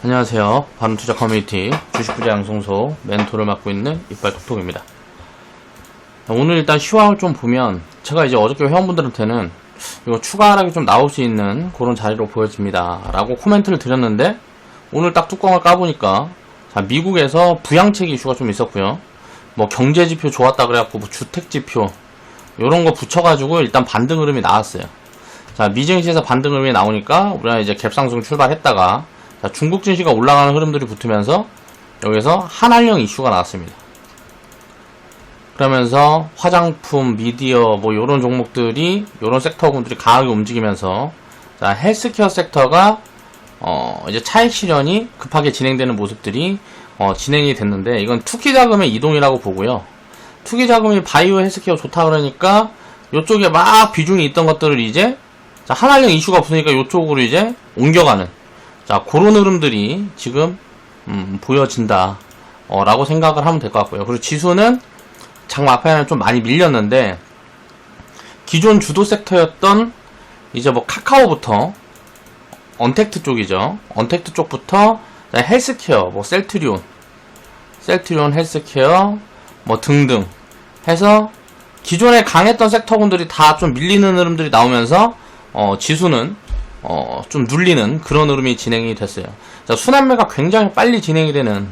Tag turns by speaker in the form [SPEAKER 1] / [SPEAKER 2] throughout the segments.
[SPEAKER 1] 안녕하세요. 바른투자 커뮤니티 주식부자 양성소 멘토를 맡고 있는 이빨톡톡입니다. 오늘 일단 시황을 좀 보면 제가 이제 어저께 회원분들한테는 이거 추가 하락이 좀 나올 수 있는 그런 자리로 보여집니다 라고 코멘트를 드렸는데, 오늘 딱 뚜껑을 까보니까 미국에서 부양책 이슈가 좀 있었고요. 뭐 경제지표 좋았다 그래갖고 뭐 주택지표 요런 거 붙여가지고 일단 반등 흐름이 나왔어요. 자, 미증시에서 반등 흐름이 나오니까 우리가 이제 갭상승 출발했다가 중국 증시가 올라가는 흐름들이 붙으면서 여기서 한한령 이슈가 나왔습니다. 그러면서 화장품, 미디어 뭐 요런 종목들이, 요런 섹터군들이 강하게 움직이면서 자, 헬스케어 섹터가 이제 차익 실현이 급하게 진행되는 모습들이 진행이 됐는데, 이건 투기자금의 이동이라고 보고요. 투기자금이 바이오 헬스케어 좋다 그러니까 요쪽에 막 비중이 있던 것들을 이제 자, 한한령 이슈가 붙으니까 요쪽으로 이제 옮겨가는, 자, 그런 흐름들이 지금 보여진다 라고 생각을 하면 될 것 같고요. 그리고 지수는 장 막판에는 좀 많이 밀렸는데, 기존 주도 섹터였던 이제 뭐 카카오부터 언택트 쪽이죠. 언택트 쪽부터 헬스케어, 뭐 셀트리온 헬스케어 뭐 등등 해서 기존에 강했던 섹터군들이 다 좀 밀리는 흐름들이 나오면서 지수는 좀 눌리는 그런 흐름이 진행이 됐어요. 자, 순환매가 굉장히 빨리 진행이 되는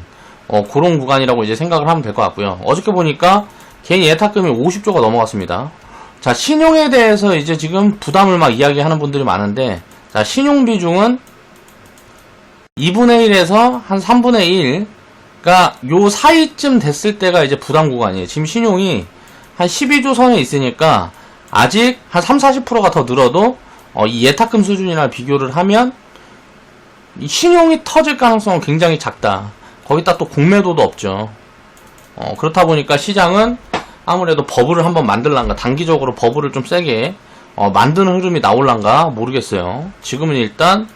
[SPEAKER 1] 그런 구간이라고 이제 생각을 하면 될 것 같고요. 어저께 보니까 개인 예탁금이 50조가 넘어갔습니다. 자, 신용에 대해서 이제 지금 부담을 막 이야기하는 분들이 많은데, 자, 신용 비중은 2분의 1에서 한 3분의 1, 그러니까 요 사이쯤 됐을 때가 이제 부담 구간이에요. 지금 신용이 한 12조 선에 있으니까 아직 한 30-40%가 더 늘어도 이 예탁금 수준이랑 비교를 하면 이 신용이 터질 가능성은 굉장히 작다. 거기다 또 공매도도 없죠. 그렇다 보니까 시장은 아무래도 버블을 한번 만들란가, 단기적으로 버블을 좀 세게 만드는 흐름이 나올란가 모르겠어요. 지금은 일단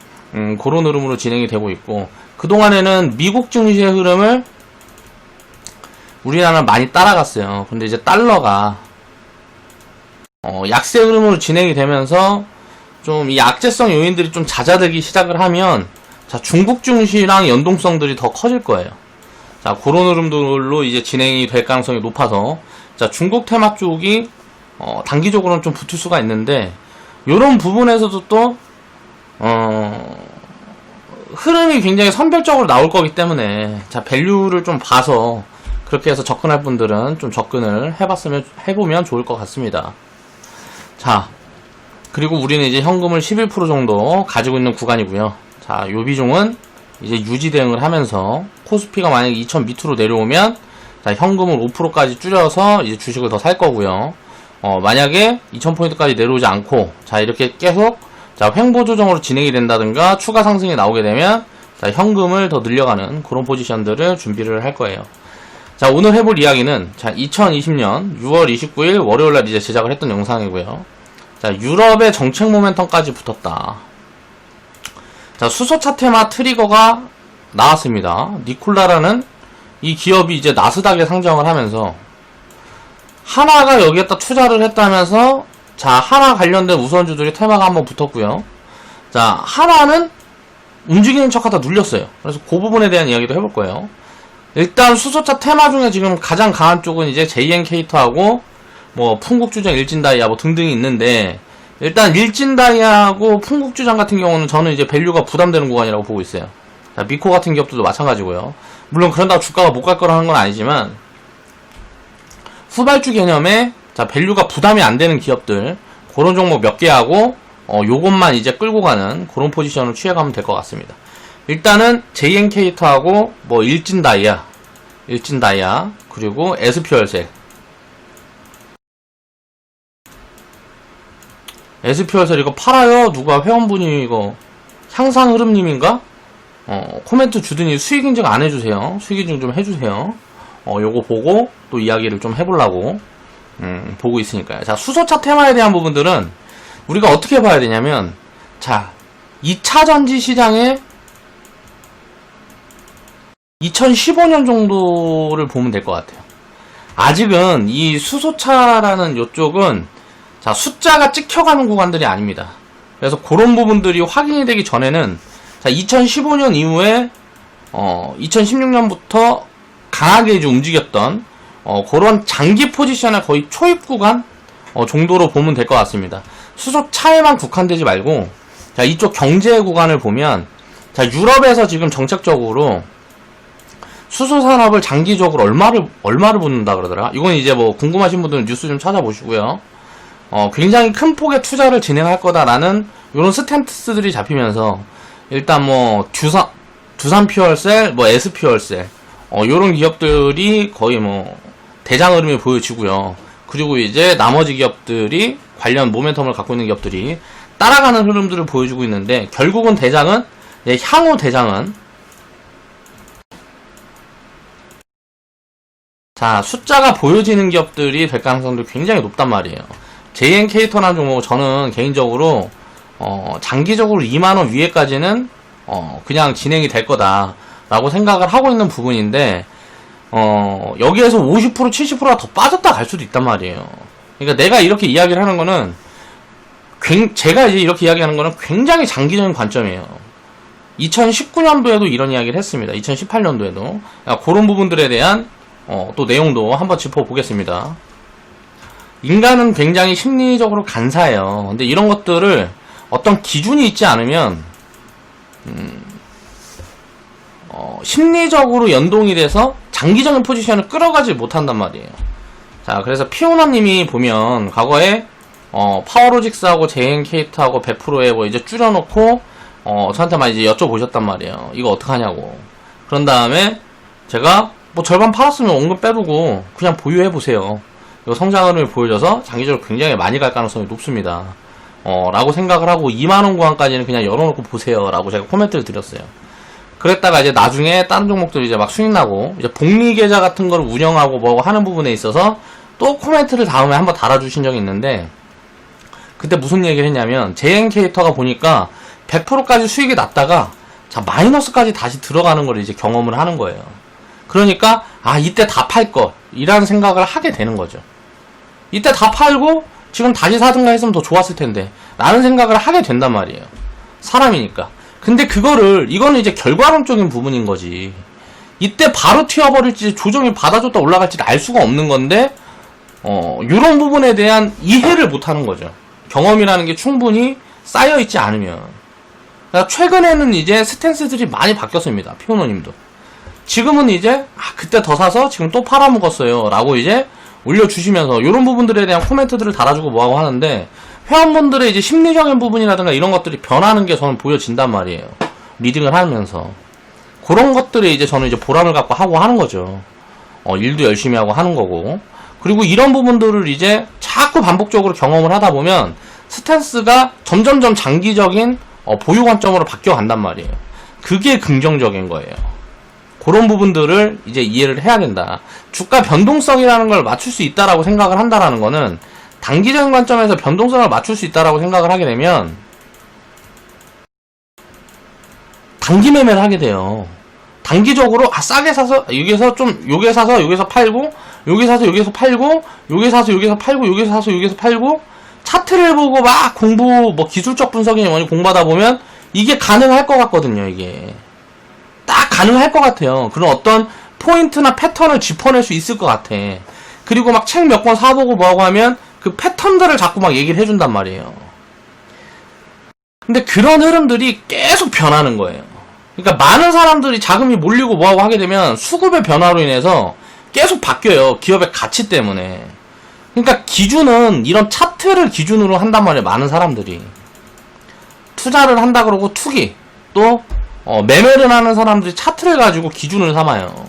[SPEAKER 1] 그런 흐름으로 진행이 되고 있고, 그동안에는 미국 증시의 흐름을 우리나라는 많이 따라갔어요. 근데 이제 달러가 약세 흐름으로 진행이 되면서 좀 이 악재성 요인들이 좀 잦아들기 시작을 하면, 자, 중국 증시랑 연동성들이 더 커질 거예요. 자, 그런 흐름들로 이제 진행이 될 가능성이 높아서, 자, 중국 테마 쪽이 단기적으로는 좀 붙을 수가 있는데, 요런 부분에서도 또 흐름이 굉장히 선별적으로 나올 거기 때문에, 자, 밸류를 좀 봐서 그렇게 해서 접근할 분들은 좀 접근을 해보면 좋을 것 같습니다. 자, 그리고 우리는 이제 현금을 11% 정도 가지고 있는 구간이고요. 자, 요 비중은 이제 유지 대응을 하면서 코스피가 만약에 2000 밑으로 내려오면, 자, 현금을 5%까지 줄여서 이제 주식을 더 살 거고요. 만약에 2000포인트까지 내려오지 않고, 자, 이렇게 계속, 자, 횡보 조정으로 진행이 된다든가 추가 상승이 나오게 되면, 자, 현금을 더 늘려가는 그런 포지션들을 준비를 할 거예요. 자, 오늘 해볼 이야기는, 자, 2020년 6월 29일 월요일날 이제 제작을 했던 영상이고요. 자, 유럽의 정책 모멘텀까지 붙었다. 자, 수소차 테마 트리거가 나왔습니다. 니콜라라는 이 기업이 이제 나스닥에 상장을 하면서 하나가 여기에다 투자를 했다면서, 자, 하나 관련된 우선주들이 테마가 한번 붙었고요. 자, 하나는 움직이는 척하다 눌렸어요. 그래서 그 부분에 대한 이야기도 해볼 거예요. 일단 수소차 테마 중에 지금 가장 강한 쪽은 이제 JN케이터하고 뭐 풍국주장, 일진다이아 뭐 등등이 있는데, 일단 일진다이아하고 풍국주장 같은 경우는 저는 이제 밸류가 부담되는 구간이라고 보고 있어요. 자, 미코 같은 기업들도 마찬가지고요. 물론 그런다고 주가가 못 갈 거라는 건 아니지만, 후발주 개념에, 자, 밸류가 부담이 안 되는 기업들, 그런 종목 몇 개 하고 요것만 이제 끌고 가는 그런 포지션을 취해가면 될 것 같습니다. 일단은 JN케이터하고 뭐 일진다이아 그리고 SP혈셀, SP혈셀 이거 팔아요? 누가 회원분이 이거 향상흐름님인가? 코멘트 주더니 수익인증 안 해주세요. 수익인증 좀 해주세요. 요거 보고 또 이야기를 좀 해보려고 보고 있으니까요. 자, 수소차 테마에 대한 부분들은 우리가 어떻게 봐야 되냐면, 자, 2차전지 시장에 2015년 정도를 보면 될 것 같아요. 아직은 이 수소차라는 요쪽은, 자, 숫자가 찍혀가는 구간들이 아닙니다. 그래서 그런 부분들이 확인이 되기 전에는, 자, 2015년 이후에 2016년부터 강하게 이제 움직였던 그런 장기 포지션의 거의 초입 구간 정도로 보면 될 것 같습니다. 수소 차에만 국한되지 말고, 자, 이쪽 경제 구간을 보면, 자, 유럽에서 지금 정책적으로 수소 산업을 장기적으로 얼마를 붓는다 그러더라. 이건 이제 뭐 궁금하신 분들은 뉴스 좀 찾아보시고요. 굉장히 큰 폭의 투자를 진행할 거다라는 이런 스탠스들이 잡히면서, 일단 뭐 두산 퓨얼셀, 뭐 SPuel셀, 요런 기업들이 거의 뭐 대장 흐름이 보여지고요. 그리고 이제 나머지 기업들이 관련 모멘텀을 갖고 있는 기업들이 따라가는 흐름들을 보여주고 있는데, 결국은 대장은, 향후 대장은, 자, 숫자가 보여지는 기업들이 될 가능성도 굉장히 높단 말이에요. JNK터라는 종목, 저는 개인적으로 장기적으로 2만원 위에까지는 그냥 진행이 될 거다라고 생각을 하고 있는 부분인데, 여기에서 50% 70%가 더 빠졌다 갈 수도 있단 말이에요. 그러니까 내가 이렇게 이야기를 하는 거는, 제가 이제 이렇게 이야기하는 거는 굉장히 장기적인 관점이에요. 2019년도에도 이런 이야기를 했습니다. 2018년도에도. 그런 부분들에 대한 또 내용도 한번 짚어보겠습니다. 인간은 굉장히 심리적으로 간사해요. 근데 이런 것들을 어떤 기준이 있지 않으면 심리적으로 연동이 돼서 장기적인 포지션을 끌어가지 못한단 말이에요. 자, 그래서 피오나님이 보면 과거에 파워로직스하고 JNK트하고 100%에 뭐 이제 줄여놓고 저한테만 이제 여쭤보셨단 말이에요. 이거 어떡하냐고. 그런 다음에 제가 뭐 절반 팔았으면 원금 빼두고 그냥 보유해보세요. 이거 성장을 보여줘서 장기적으로 굉장히 많이 갈 가능성이 높습니다. 라고 생각을 하고 2만원 구간까지는 그냥 열어놓고 보세요. 라고 제가 코멘트를 드렸어요. 그랬다가 이제 나중에 다른 종목들이 이제 막 수익 나고, 이제 복리 계좌 같은 걸 운영하고 뭐 하는 부분에 있어서 또 코멘트를 다음에 한번 달아주신 적이 있는데, 그때 무슨 얘기를 했냐면, JNK터가 보니까 100%까지 수익이 났다가, 자, 마이너스까지 다시 들어가는 걸 이제 경험을 하는 거예요. 그러니까, 이때 다 팔 걸, 이라는 생각을 하게 되는 거죠. 이때 다 팔고, 지금 다시 사든가 했으면 더 좋았을 텐데, 라는 생각을 하게 된단 말이에요. 사람이니까. 근데 이거는 이제 결과론적인 부분인 거지. 이때 바로 튀어버릴지, 조정이 받아줬다 올라갈지 알 수가 없는 건데, 요런 부분에 대한 이해를 못 하는 거죠. 경험이라는 게 충분히 쌓여있지 않으면. 그러니까 최근에는 이제 스탠스들이 많이 바뀌었습니다. 피오노님도. 지금은 이제, 그때 더 사서 지금 또 팔아먹었어요. 라고 이제 올려주시면서, 요런 부분들에 대한 코멘트들을 달아주고 뭐하고 하는데, 회원분들의 이제 심리적인 부분이라든가 이런 것들이 변하는 게 저는 보여진단 말이에요. 리딩을 하면서. 그런 것들에 이제 저는 이제 보람을 갖고 하고 하는 거죠. 일도 열심히 하고 하는 거고. 그리고 이런 부분들을 이제 자꾸 반복적으로 경험을 하다 보면 스탠스가 점점점 장기적인 보유 관점으로 바뀌어 간단 말이에요. 그게 긍정적인 거예요. 그런 부분들을 이제 이해를 해야 된다. 주가 변동성이라는 걸 맞출 수 있다라고 생각을 한다라는 거는, 단기적인 관점에서 변동성을 맞출 수 있다라고 생각을 하게 되면 단기 매매를 하게 돼요. 단기적으로 싸게 사서 여기서 사서 여기서 팔고, 여기 사서 여기서 팔고, 여기 사서 여기서 팔고, 여기 사서 여기서 팔고, 차트를 보고 막 뭐 기술적 분석이니 뭐니 공부하다 보면 이게 가능할 것 같거든요. 이게 딱 가능할 것 같아요. 그런 어떤 포인트나 패턴을 짚어낼 수 있을 것 같아. 그리고 막 책 몇 권 사보고 뭐하고 하면 그 패턴들을 자꾸 막 얘기를 해준단 말이에요. 근데 그런 흐름들이 계속 변하는 거예요. 그러니까 많은 사람들이 자금이 몰리고 뭐하고 하게 되면 수급의 변화로 인해서 계속 바뀌어요. 기업의 가치 때문에. 그러니까 기준은 이런 차트를 기준으로 한단 말이에요. 많은 사람들이. 투자를 한다 그러고 투기, 또 매매를 하는 사람들이 차트를 가지고 기준을 삼아요.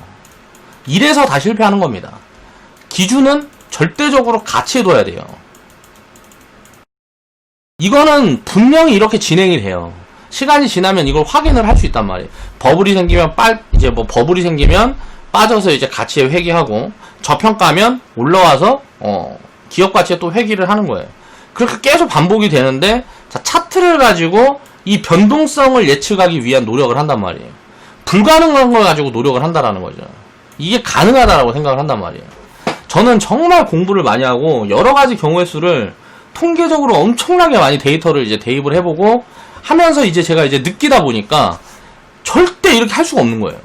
[SPEAKER 1] 이래서 다 실패하는 겁니다. 기준은 절대적으로 같이 둬야 돼요. 이거는 분명히 이렇게 진행이 돼요. 시간이 지나면 이걸 확인을 할 수 있단 말이에요. 버블이 생기면 버블이 생기면 빠져서 이제 가치에 회귀하고, 저평가면 올라와서 기업 가치에 또 회귀를 하는 거예요. 그렇게 계속 반복이 되는데, 자, 차트를 가지고 이 변동성을 예측하기 위한 노력을 한단 말이에요. 불가능한 걸 가지고 노력을 한다라는 거죠. 이게 가능하다라고 생각을 한단 말이에요. 저는 정말 공부를 많이 하고 여러 가지 경우의 수를 통계적으로 엄청나게 많이 데이터를 이제 대입을 해보고 하면서 이제 제가 이제 느끼다 보니까 절대 이렇게 할 수가 없는 거예요.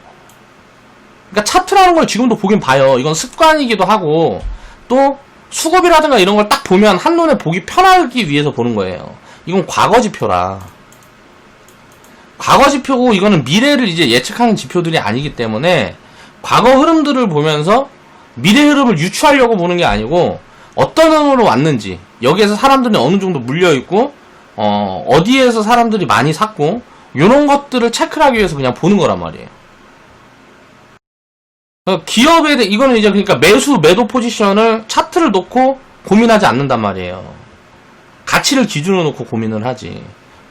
[SPEAKER 1] 그러니까 차트라는 걸 지금도 보긴 봐요. 이건 습관이기도 하고 또 수급이라든가 이런 걸 딱 보면 한눈에 보기 편하기 위해서 보는 거예요. 이건 과거 지표라. 과거 지표고 이거는 미래를 이제 예측하는 지표들이 아니기 때문에 과거 흐름들을 보면서 미래 흐름을 유추하려고 보는 게 아니고 어떤 흐름으로 왔는지, 여기에서 사람들이 어느 정도 물려있고 어디에서 사람들이 많이 샀고 요런 것들을 체크를 하기 위해서 그냥 보는 거란 말이에요. 기업에 대해 이거는 이제 그러니까 매도 포지션을 차트를 놓고 고민하지 않는단 말이에요. 가치를 기준으로 놓고 고민을 하지.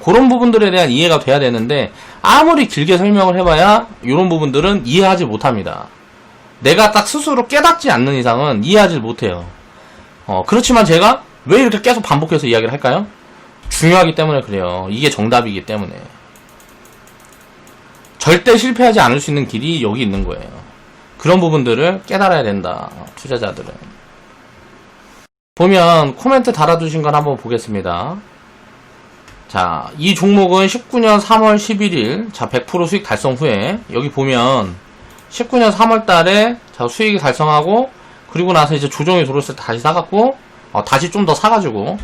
[SPEAKER 1] 그런 부분들에 대한 이해가 돼야 되는데 아무리 길게 설명을 해봐야 이런 부분들은 이해하지 못합니다. 내가 딱 스스로 깨닫지 않는 이상은 이해하지 못해요. 그렇지만 제가 왜 이렇게 계속 반복해서 이야기를 할까요? 중요하기 때문에 그래요. 이게 정답이기 때문에. 절대 실패하지 않을 수 있는 길이 여기 있는 거예요. 그런 부분들을 깨달아야 된다. 투자자들은. 보면 코멘트 달아두신 걸 한번 보겠습니다. 자, 이 종목은 19년 3월 11일 자 100% 수익 달성 후에 여기 보면 19년 3월 달에 자 수익이 달성하고 그리고 나서 이제 조정이 들어왔을 때 다시 사갖고 다시 좀 더 사가지고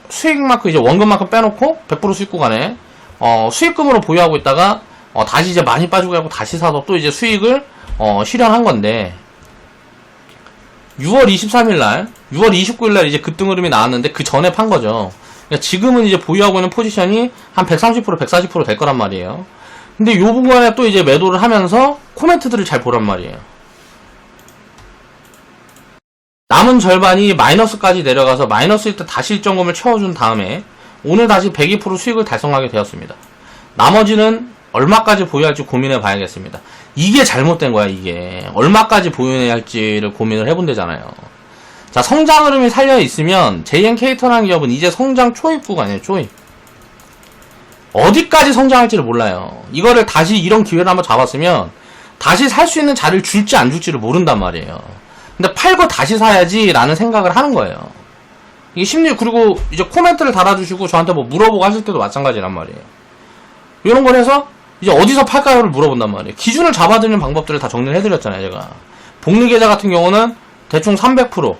[SPEAKER 1] 수익만큼 이제 원금만큼 빼놓고 100% 수익 구간에 수익금으로 보유하고 있다가 다시 이제 많이 빠지고 하고 다시 사서 또 이제 수익을 실현한 건데 6월 23일날 6월 29일날 이제 급등 흐름이 나왔는데 그 전에 판 거죠. 그러니까 지금은 이제 보유하고 있는 포지션이 한 130% 140% 될 거란 말이에요. 근데 요 부분에 또 이제 매도를 하면서 코멘트들을 잘 보란 말이에요. 남은 절반이 마이너스까지 내려가서 마이너스일 때 다시 일정금을 채워준 다음에 오늘 다시 102% 수익을 달성하게 되었습니다. 나머지는 얼마까지 보유할지 고민해 봐야겠습니다. 이게 잘못된 거야. 이게 얼마까지 보유해야 할지를 고민을 해본대잖아요. 자, 성장 흐름이 살려 있으면 JNK터라는 기업은 이제 성장 초입 구간이에요. 초입. 어디까지 성장할지를 몰라요. 이거를 다시 이런 기회를 한번 잡았으면 다시 살 수 있는 자리를 줄지 안 줄지를 모른단 말이에요. 근데 팔고 다시 사야지 라는 생각을 하는 거예요. 이게 심리. 그리고 이제 코멘트를 달아주시고 저한테 뭐 물어보고 하실 때도 마찬가지란 말이에요. 이런 걸 해서 이제 어디서 팔까요를 물어본단 말이에요. 기준을 잡아드리는 방법들을 다 정리를 해드렸잖아요. 제가 복리계좌 같은 경우는 대충 300%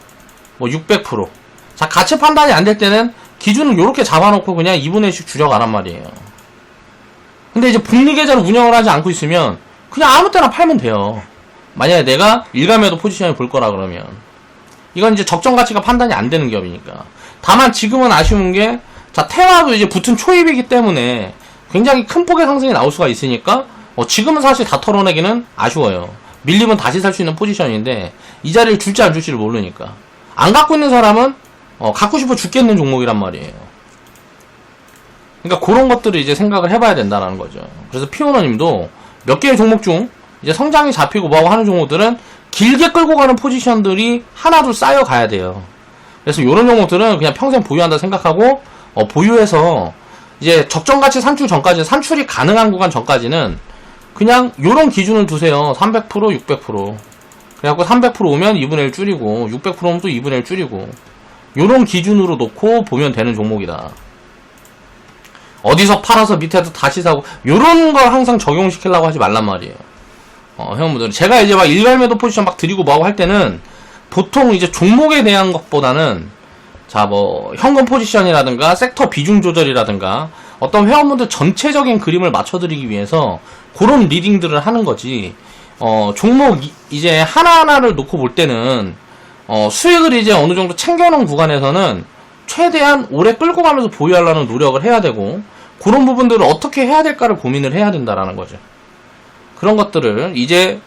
[SPEAKER 1] 뭐 600%. 자, 가치 판단이 안 될 때는 기준을 요렇게 잡아놓고 그냥 2분의 1씩 줄여가란 말이에요. 근데 이제 복리계좌를 운영을 하지 않고 있으면 그냥 아무 때나 팔면 돼요. 만약에 내가 일감매도 포지션을 볼 거라 그러면. 이건 이제 적정 가치가 판단이 안 되는 기업이니까. 다만 지금은 아쉬운 게, 자, 테마도 이제 붙은 초입이기 때문에 굉장히 큰 폭의 상승이 나올 수가 있으니까, 지금은 사실 다 털어내기는 아쉬워요. 밀리면 다시 살 수 있는 포지션인데, 이 자리를 줄지 안 줄지를 모르니까. 안 갖고 있는 사람은, 갖고 싶어 죽겠는 종목이란 말이에요. 그러니까 그런 것들을 이제 생각을 해봐야 된다는 거죠. 그래서 피오너님도 몇 개의 종목 중 이제 성장이 잡히고 뭐하고 하는 종목들은 길게 끌고 가는 포지션들이 하나둘 쌓여 가야 돼요. 그래서 이런 종목들은 그냥 평생 보유한다 생각하고 보유해서 이제 적정 가치 산출 전까지, 산출이 가능한 구간 전까지는 그냥 요런 기준을 두세요. 300% 600%. 그래갖고 300% 오면 2분의 1 줄이고 600% 오면 또 2분의 1 줄이고 요런 기준으로 놓고 보면 되는 종목이다. 어디서 팔아서 밑에서 다시 사고 요런 걸 항상 적용시키려고 하지 말란 말이에요. 회원분들, 제가 이제 막 일괄매도 포지션 막 드리고 뭐하고 할 때는 보통 이제 종목에 대한 것보다는 자, 뭐 현금 포지션이라든가 섹터 비중 조절이라든가 어떤 회원분들 전체적인 그림을 맞춰드리기 위해서 그런 리딩들을 하는 거지. 종목 이제 하나하나를 놓고 볼 때는 수익을 이제 어느 정도 챙겨놓은 구간에서는 최대한 오래 끌고 가면서 보유하려는 노력을 해야 되고, 그런 부분들을 어떻게 해야 될까를 고민을 해야 된다라는 거죠. 그런 것들을 이제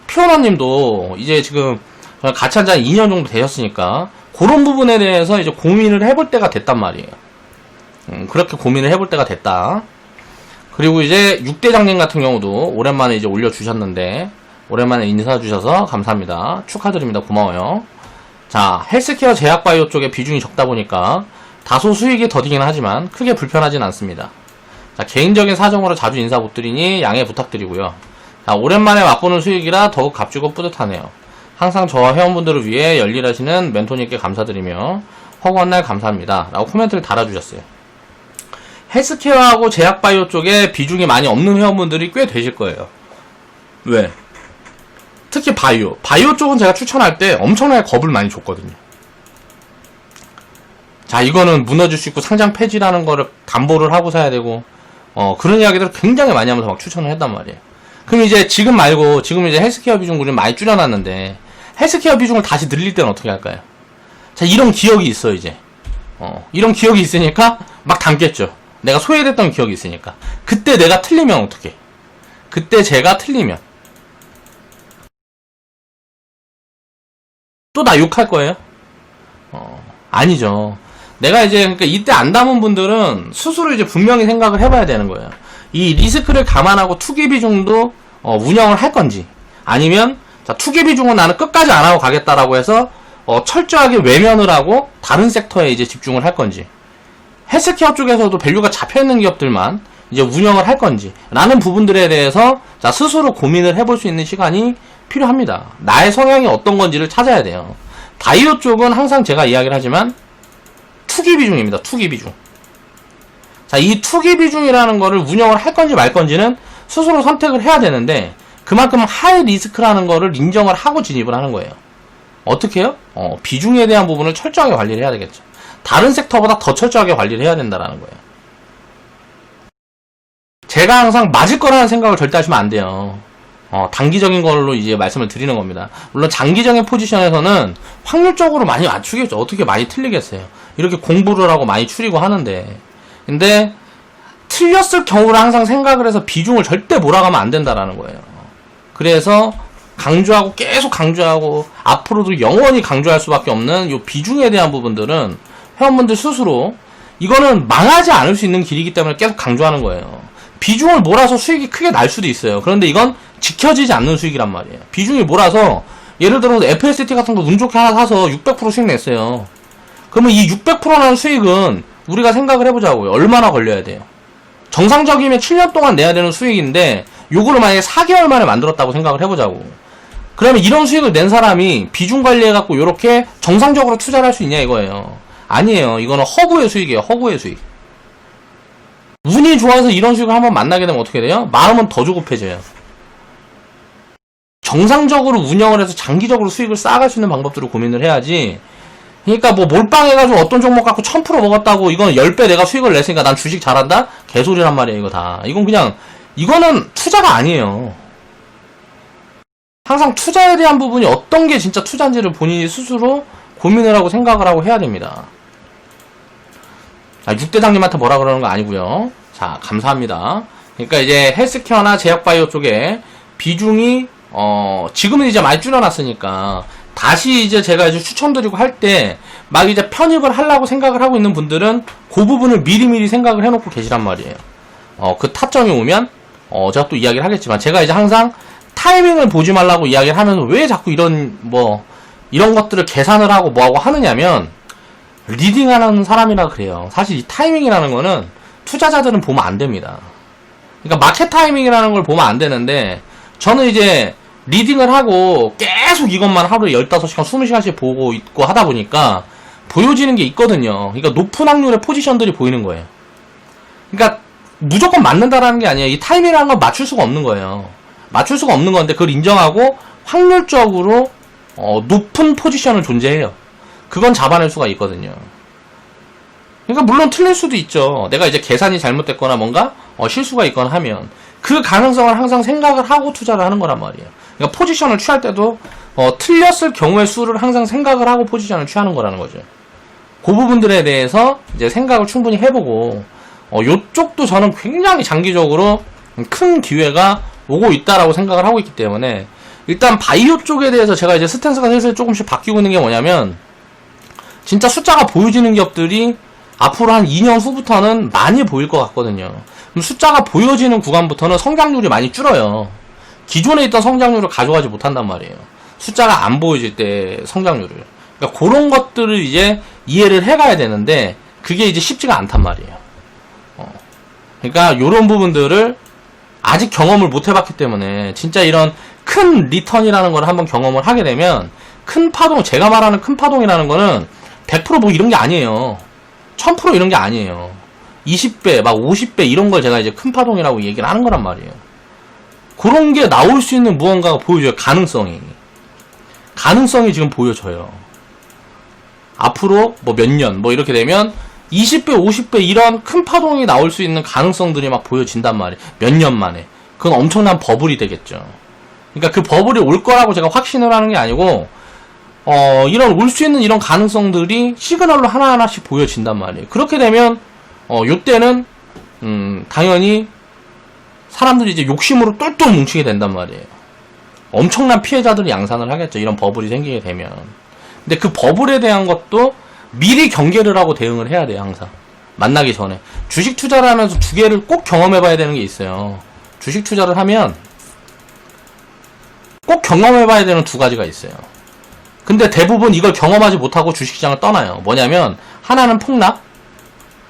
[SPEAKER 1] 피오너님도 이제 지금 같이 한 지 2년 정도 되셨으니까 그런 부분에 대해서 이제 고민을 해볼 때가 됐단 말이에요. 그렇게 고민을 해볼 때가 됐다. 그리고 이제 6대장님 같은 경우도 오랜만에 이제 올려주셨는데, 오랜만에 인사 주셔서 감사합니다. 축하드립니다. 고마워요. 자, 헬스케어 제약바이오 쪽에 비중이 적다 보니까 다소 수익이 더디긴 하지만 크게 불편하진 않습니다. 자, 개인적인 사정으로 자주 인사 못 드리니 양해 부탁드리고요. 자, 오랜만에 맛보는 수익이라 더욱 값지고 뿌듯하네요. 항상 저와 회원분들을 위해 열일하시는 멘토님께 감사드리며 허구한 날 감사합니다. 라고 코멘트를 달아주셨어요. 헬스케어하고 제약바이오 쪽에 비중이 많이 없는 회원분들이 꽤 되실 거예요. 왜? 특히 바이오 쪽은 제가 추천할 때 엄청나게 겁을 많이 줬거든요. 자, 이거는 무너질 수 있고 상장 폐지라는 거를 담보를 하고 사야 되고, 그런 이야기들을 굉장히 많이 하면서 막 추천을 했단 말이에요. 그럼 이제 지금 말고, 지금 이제 헬스케어 비중을 좀 많이 줄여놨는데, 헬스케어 비중을 다시 늘릴 때는 어떻게 할까요? 자, 이런 기억이 있어, 이제. 이런 기억이 있으니까 막 담겠죠. 내가 소외됐던 기억이 있으니까. 그때 내가 틀리면 어떡해? 그때 제가 틀리면. 또 나 욕할 거예요? 아니죠. 내가 이제, 그러니까 이때 안 담은 분들은 스스로 이제 분명히 생각을 해봐야 되는 거예요. 이 리스크를 감안하고 투기 비중도, 운영을 할 건지. 아니면, 자, 투기 비중은 나는 끝까지 안 하고 가겠다라고 해서, 철저하게 외면을 하고, 다른 섹터에 이제 집중을 할 건지. 헬스케어 쪽에서도 밸류가 잡혀있는 기업들만 이제 운영을 할 건지. 라는 부분들에 대해서, 자, 스스로 고민을 해볼 수 있는 시간이 필요합니다. 나의 성향이 어떤 건지를 찾아야 돼요. 바이오 쪽은 항상 제가 이야기를 하지만 투기 비중입니다. 투기 비중. 자, 이 투기 비중이라는 거를 운영을 할 건지 말 건지는 스스로 선택을 해야 되는데 그만큼 하이 리스크라는 거를 인정을 하고 진입을 하는 거예요. 어떻게 해요? 비중에 대한 부분을 철저하게 관리를 해야 되겠죠. 다른 섹터보다 더 철저하게 관리를 해야 된다라는 거예요. 제가 항상 맞을 거라는 생각을 절대 하시면 안 돼요. 단기적인 걸로 이제 말씀을 드리는 겁니다. 물론 장기적인 포지션에서는 확률적으로 많이 맞추겠죠. 어떻게 많이 틀리겠어요. 이렇게 공부를 하고 많이 추리고 하는데. 근데 틀렸을 경우를 항상 생각을 해서 비중을 절대 몰아가면 안 된다라는 거예요. 그래서 강조하고 계속 강조하고 앞으로도 영원히 강조할 수밖에 없는 이 비중에 대한 부분들은 회원분들 스스로 이거는 망하지 않을 수 있는 길이기 때문에 계속 강조하는 거예요. 비중을 몰아서 수익이 크게 날 수도 있어요. 그런데 이건 지켜지지 않는 수익이란 말이에요. 비중이 몰아서 예를 들어서 FST 같은 거 운 좋게 하나 사서 600% 수익 냈어요. 그러면 이 600%라는 수익은 우리가 생각을 해보자고요. 얼마나 걸려야 돼요? 정상적이면 7년 동안 내야 되는 수익인데 요거를 만약에 4개월 만에 만들었다고 생각을 해보자고. 그러면 이런 수익을 낸 사람이 비중 관리해갖고 요렇게 정상적으로 투자를 할 수 있냐 이거예요. 아니에요. 이거는 허구의 수익이에요. 허구의 수익. 운이 좋아서 이런 수익을 한번 만나게 되면 어떻게 돼요? 마음은 더 조급해져요. 정상적으로 운영을 해서 장기적으로 수익을 쌓아갈 수 있는 방법들을 고민을 해야지. 그러니까 뭐 몰빵해가지고 어떤 종목 갖고 1000% 먹었다고 이건 10배 내가 수익을 냈으니까 난 주식 잘한다? 개소리란 말이에요 이거 다. 이건 그냥 이거는 투자가 아니에요. 항상 투자에 대한 부분이 어떤 게 진짜 투자인지를 본인이 스스로 고민을 하고 생각을 하고 해야 됩니다. 6대장님한테 뭐라 그러는 거 아니고요. 자, 감사합니다. 그러니까 이제 헬스케어나 제약바이오 쪽에 비중이 지금은 이제 많이 줄여놨으니까 다시 이제 제가 이제 추천드리고 할 때 막 이제 편입을 하려고 생각을 하고 있는 분들은 그 부분을 미리미리 생각을 해놓고 계시란 말이에요. 그 타점이 오면 제가 또 이야기를 하겠지만 제가 이제 항상 타이밍을 보지 말라고 이야기를 하면서 왜 자꾸 이런 것들을 계산을 하고 뭐하고 하느냐면 리딩하는 사람이라 그래요. 사실 이 타이밍이라는 거는 투자자들은 보면 안 됩니다. 그러니까 마켓 타이밍이라는 걸 보면 안 되는데 저는 이제 리딩을 하고 계속 이것만 하루에 15시간, 20시간씩 보고 있고 하다 보니까 보여지는 게 있거든요. 그러니까 높은 확률의 포지션들이 보이는 거예요. 그러니까 무조건 맞는다라는 게 아니에요. 이 타이밍이라는 건 맞출 수가 없는 거예요. 맞출 수가 없는 건데 그걸 인정하고 확률적으로 높은 포지션을 존재해요. 그건 잡아낼 수가 있거든요. 그러니까 물론 틀릴 수도 있죠. 내가 이제 계산이 잘못됐거나 뭔가 실수가 있거나 하면 그 가능성을 항상 생각을 하고 투자를 하는 거란 말이에요. 그러니까 포지션을 취할 때도 틀렸을 경우의 수를 항상 생각을 하고 포지션을 취하는 거라는 거죠. 그 부분들에 대해서 이제 생각을 충분히 해보고 요쪽도 저는 굉장히 장기적으로 큰 기회가 오고 있다라고 생각을 하고 있기 때문에 일단 바이오 쪽에 대해서 제가 이제 스탠스가 슬슬 조금씩 바뀌고 있는 게 뭐냐면 진짜 숫자가 보여지는 기업들이 앞으로 한 2년 후부터는 많이 보일 것 같거든요. 그럼 숫자가 보여지는 구간부터는 성장률이 많이 줄어요. 기존에 있던 성장률을 가져가지 못한단 말이에요. 숫자가 안 보여질 때 성장률을. 그러니까 그런 것들을 이제 이해를 해가야 되는데 그게 이제 쉽지가 않단 말이에요. 그러니까 요런 부분들을 아직 경험을 못 해봤기 때문에 진짜 이런 큰 리턴이라는 걸 한번 경험을 하게 되면 큰 파동, 제가 말하는 큰 파동이라는 거는 100% 뭐 이런 게 아니에요. 1000% 이런 게 아니에요. 20배, 막 50배 이런 걸 제가 이제 큰 파동이라고 얘기를 하는 거란 말이에요. 그런 게 나올 수 있는 무언가가 보여줘요. 가능성이 지금 보여져요. 앞으로 뭐 몇 년 뭐 이렇게 되면 20배 50배 이런 큰 파동이 나올 수 있는 가능성들이 막 보여진단 말이에요. 몇 년 만에. 그건 엄청난 버블이 되겠죠. 그러니까 그 버블이 올 거라고 제가 확신을 하는 게 아니고 이런 올 수 있는 이런 가능성들이 시그널로 하나하나씩 보여진단 말이에요. 그렇게 되면 요때는 당연히 사람들이 이제 욕심으로 똘똘 뭉치게 된단 말이에요. 엄청난 피해자들이 양산을 하겠죠. 이런 버블이 생기게 되면. 근데 그 버블에 대한 것도 미리 경계를 하고 대응을 해야 돼요. 항상 만나기 전에. 주식 투자를 하면서 두 개를 꼭 경험해 봐야 되는 게 있어요. 주식 투자를 하면 꼭 경험해 봐야 되는 두 가지가 있어요. 근데 대부분 이걸 경험하지 못하고 주식시장을 떠나요. 뭐냐면 하나는 폭락,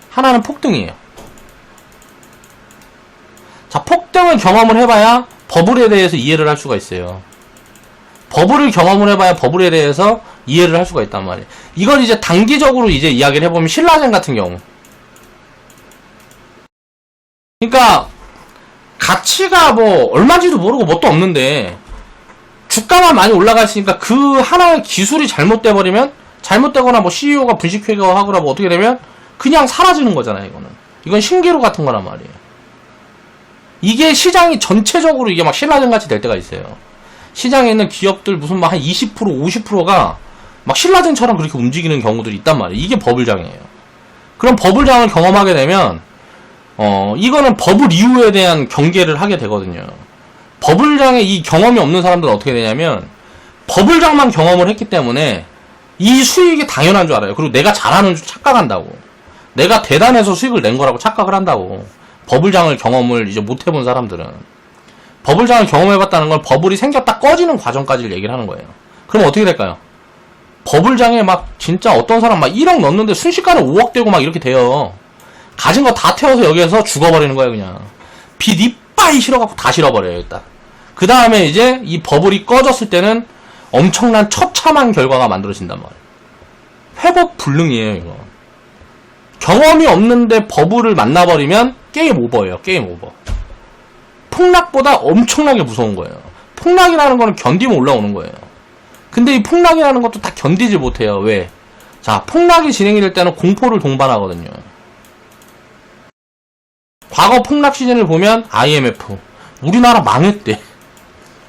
[SPEAKER 1] 하나는 폭등이에요. 자, 폭등을 경험을 해봐야 버블에 대해서 이해를 할 수가 있어요. 버블을 경험을 해봐야 버블에 대해서 이해를 할 수가 있단 말이에요. 이건 이제 단기적으로 이제 이야기를 해보면 신라젠 같은 경우. 그러니까 가치가 뭐 얼마인지도 모르고 뭣도 없는데 주가만 많이 올라갔으니까 그 하나의 기술이 잘못돼 버리면, 잘못되거나 뭐 CEO가 분식회계하거나 뭐 어떻게 되면 그냥 사라지는 거잖아요. 이건 신기루 같은 거란 말이에요. 이게 시장이 전체적으로 이게 막 신라젠 같이 될 때가 있어요. 시장에 있는 기업들 무슨 막 한 20% 50%가 막 신라젠처럼 그렇게 움직이는 경우들이 있단 말이에요. 이게 버블장이에요. 그럼 버블장을 경험하게 되면 이거는 버블 이후에 대한 경계를 하게 되거든요. 버블장에 이 경험이 없는 사람들은 어떻게 되냐면 버블장만 경험을 했기 때문에 이 수익이 당연한 줄 알아요. 그리고 내가 잘하는 줄 착각한다고. 내가 대단해서 수익을 낸 거라고 착각을 한다고. 버블장을 경험을 이제 못 해본 사람들은. 버블장을 경험해봤다는 건 버블이 생겼다 꺼지는 과정까지를 얘기를 하는 거예요. 그럼 어떻게 될까요? 버블장에 막 진짜 어떤 사람 막 1억 넣었는데 순식간에 5억 되고 막 이렇게 돼요. 가진 거 다 태워서 여기에서 죽어버리는 거예요. 그냥 빚 이빠이 실어갖고 다 실어버려요. 일단 그 다음에 이제 이 버블이 꺼졌을 때는 엄청난 처참한 결과가 만들어진단 말이에요. 회복 불능이에요. 이거 경험이 없는데 버블을 만나버리면 게임 오버예요. 게임 오버. 폭락보다 엄청나게 무서운 거예요. 폭락이라는 거는 견디면 올라오는 거예요. 근데 이 폭락이라는 것도 다 견디지 못해요. 왜? 자, 폭락이 진행이 될 때는 공포를 동반하거든요. 과거 폭락 시즌을 보면 IMF 우리나라 망했대.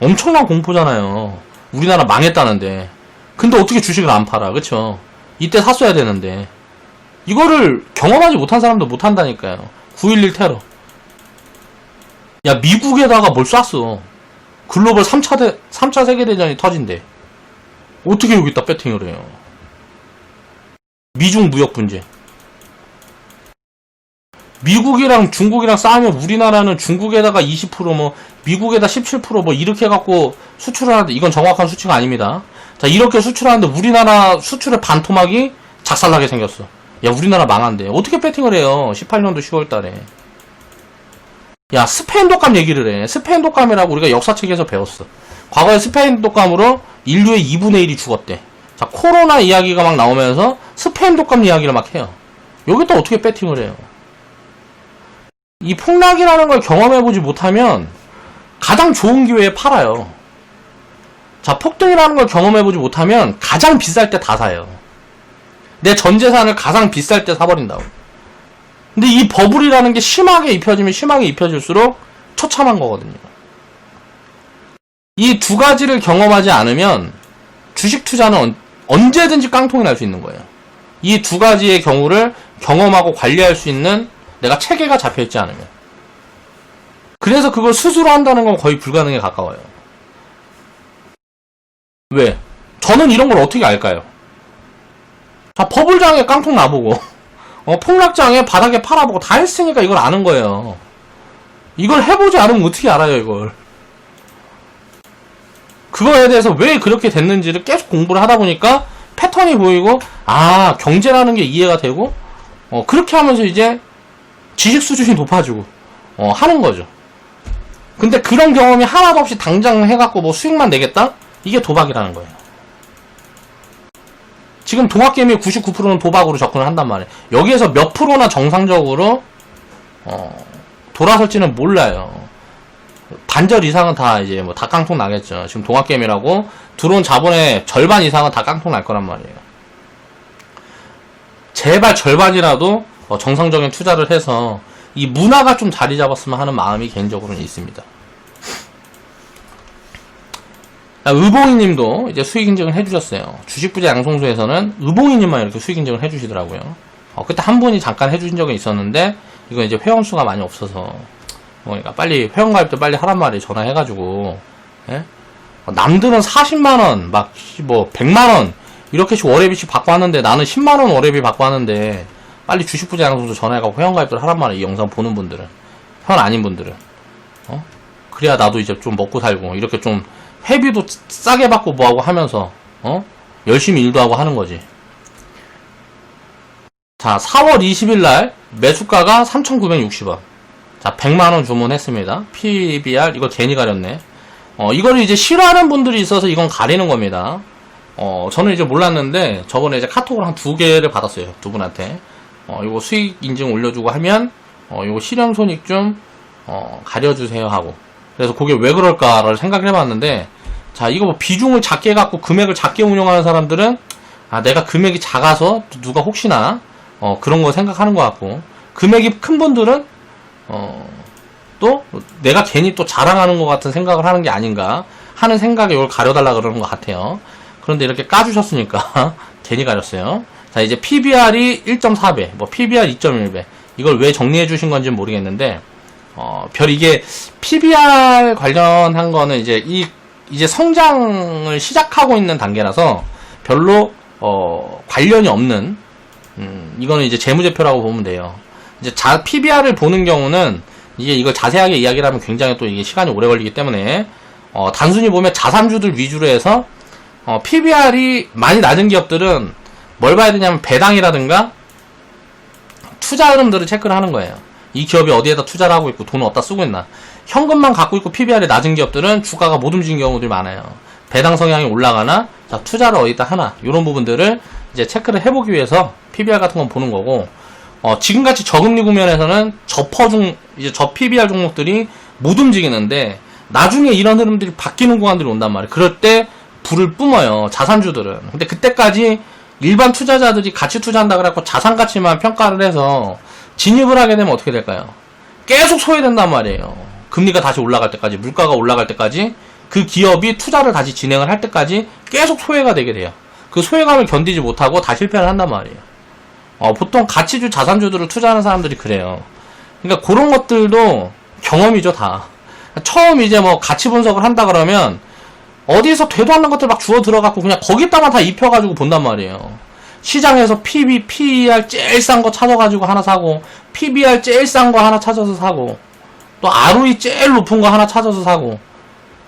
[SPEAKER 1] 엄청난 공포잖아요. 우리나라 망했다는데. 근데 어떻게 주식을 안 팔아? 그쵸? 이때 샀어야 되는데. 이거를 경험하지 못한 사람도 못한다니까요. 9.11 테러. 야, 미국에다가 뭘 쐈어. 글로벌 3차 세계대전이 터진대. 어떻게 여기다 배팅을 해요? 미중 무역 분쟁. 미국이랑 중국이랑 싸우면 우리나라는 중국에다가 20% 뭐 미국에다 17% 뭐 이렇게 해갖고 수출을 하는데, 이건 정확한 수치가 아닙니다. 자, 이렇게 수출하는데 우리나라 수출의 반토막이 작살나게 생겼어. 야, 우리나라 망한대. 어떻게 배팅을 해요? 18년도 10월달에. 야, 스페인 독감 얘기를 해. 스페인 독감이라고 우리가 역사책에서 배웠어. 과거에 스페인 독감으로 인류의 2분의 1이 죽었대. 자, 코로나 이야기가 막 나오면서 스페인 독감 이야기를 막 해요. 여기다 어떻게 배팅을 해요? 이 폭락이라는 걸 경험해보지 못하면 가장 좋은 기회에 팔아요. 자, 폭등이라는 걸 경험해보지 못하면 가장 비쌀 때 다 사요. 내 전 재산을 가장 비쌀 때 사버린다고. 근데 이 버블이라는 게 심하게 입혀지면 심하게 입혀질수록 처참한 거거든요. 이 두 가지를 경험하지 않으면 주식 투자는 언제든지 깡통이 날 수 있는 거예요. 이 두 가지의 경우를 경험하고 관리할 수 있는 내가 체계가 잡혀있지 않으면. 그래서 그걸 스스로 한다는 건 거의 불가능에 가까워요. 왜? 저는 이런 걸 어떻게 알까요? 자, 버블장에 깡통 나보고 폭락장에 바닥에 팔아보고 다 했으니까 이걸 아는 거예요. 이걸 해보지 않으면 어떻게 알아요, 이걸. 그거에 대해서 왜 그렇게 됐는지를 계속 공부를 하다 보니까 패턴이 보이고, 아, 경제라는 게 이해가 되고, 그렇게 하면서 이제 지식 수준이 높아지고, 하는 거죠. 근데 그런 경험이 하나도 없이 당장 해갖고 뭐 수익만 내겠다? 이게 도박이라는 거예요. 지금 동학개미의 99%는 도박으로 접근을 한단 말이에요. 여기에서 몇 프로나 정상적으로 돌아설지는 몰라요. 반절 이상은 다 이제 뭐 다 깡통 나겠죠. 지금 동학개미라고 들어온 자본의 절반 이상은 다 깡통 날 거란 말이에요. 제발 절반이라도 정상적인 투자를 해서 이 문화가 좀 자리 잡았으면 하는 마음이 개인적으로는 있습니다. 의봉이님도 이제 수익 인증을 해주셨어요. 주식부자 양성소에서는 의봉이님만 이렇게 수익 인증을 해주시더라고요. 그때 한 분이 잠깐 해주신 적은 있었는데 이거 이제 회원수가 많이 없어서 그러니까 빨리 회원가입도 빨리 하란 말이에요. 전화해가지고. 예? 남들은 40만원 막 뭐 100만원 이렇게씩 월회비씩 받고 하는데 나는 10만원 월회비 받고 하는데 빨리 주식부자 양성소 전화해가지고 회원가입들 하란 말이에요. 이 영상 보는 분들은. 회원 아닌 분들은. 그래야 나도 이제 좀 먹고 살고 이렇게 좀 회비도 싸게 받고 뭐하고 하면서 열심히 일도 하고 하는 거지. 자, 4월 20일날 매수가가 3,960원. 자, 100만원 주문했습니다. PBR 이거 괜히 가렸네. 이거를 이제 싫어하는 분들이 있어서 이건 가리는 겁니다. 저는 이제 몰랐는데 저번에 이제 카톡을 한 2개를 받았어요. 두 분한테. 이거 수익 인증 올려주고 하면 이거 실현 손익 좀 가려주세요 하고. 그래서 그게 왜 그럴까를 생각을 해봤는데, 자, 이거 뭐 비중을 작게 해갖고 금액을 작게 운영하는 사람들은, 내가 금액이 작아서 누가 혹시나, 그런 거 생각하는 것 같고, 금액이 큰 분들은, 또 내가 괜히 또 자랑하는 것 같은 생각을 하는 게 아닌가 하는 생각에 이걸 가려달라 그러는 것 같아요. 그런데 이렇게 까주셨으니까, 괜히 가렸어요. 자, 이제 PBR이 1.4배, 뭐 PBR 2.1배. 이걸 왜 정리해 주신 건지는 모르겠는데, 별 이게 PBR 관련한 거는 이제 성장을 시작하고 있는 단계라서 별로 관련이 없는 이거는 이제 재무제표라고 보면 돼요. 이제 PBR을 보는 경우는 이걸 자세하게 이야기를 하면 굉장히 또 이게 시간이 오래 걸리기 때문에 단순히 보면 자산주들 위주로 해서 PBR이 많이 낮은 기업들은 뭘 봐야 되냐면 배당이라든가 투자 흐름들을 체크를 하는 거예요. 이 기업이 어디에다 투자를 하고 있고 돈을 어디다 쓰고 있나. 현금만 갖고 있고 PBR이 낮은 기업들은 주가가 못 움직이는 경우들이 많아요. 배당 성향이 올라가나, 자, 투자를 어디다 하나, 이런 부분들을 이제 체크를 해보기 위해서 PBR 같은 건 보는 거고, 지금같이 저금리 국면에서는 이제 저 PBR 종목들이 못 움직이는데, 나중에 이런 흐름들이 바뀌는 구간들이 온단 말이에요. 그럴 때 불을 뿜어요. 자산주들은. 근데 그때까지 일반 투자자들이 같이 투자한다 그래갖고 자산 가치만 평가를 해서 진입을 하게 되면 어떻게 될까요? 계속 소외된단 말이에요. 금리가 다시 올라갈 때까지, 물가가 올라갈 때까지, 그 기업이 투자를 다시 진행을 할 때까지 계속 소외가 되게 돼요. 그 소외감을 견디지 못하고 다 실패를 한단 말이에요. 보통 가치주, 자산주들을 투자하는 사람들이 그래요. 그러니까 그런 것들도 경험이죠, 다. 처음 이제 뭐 가치 분석을 한다 그러면 어디에서 되도 않는 것들 막 주워 들어갖고 그냥 거기다만 다 입혀가지고 본단 말이에요. 시장에서 PER 제일 싼 거 찾아가지고 하나 사고, PBR 제일 싼 거 하나 찾아서 사고, 또 ROE 제일 높은 거 하나 찾아서 사고,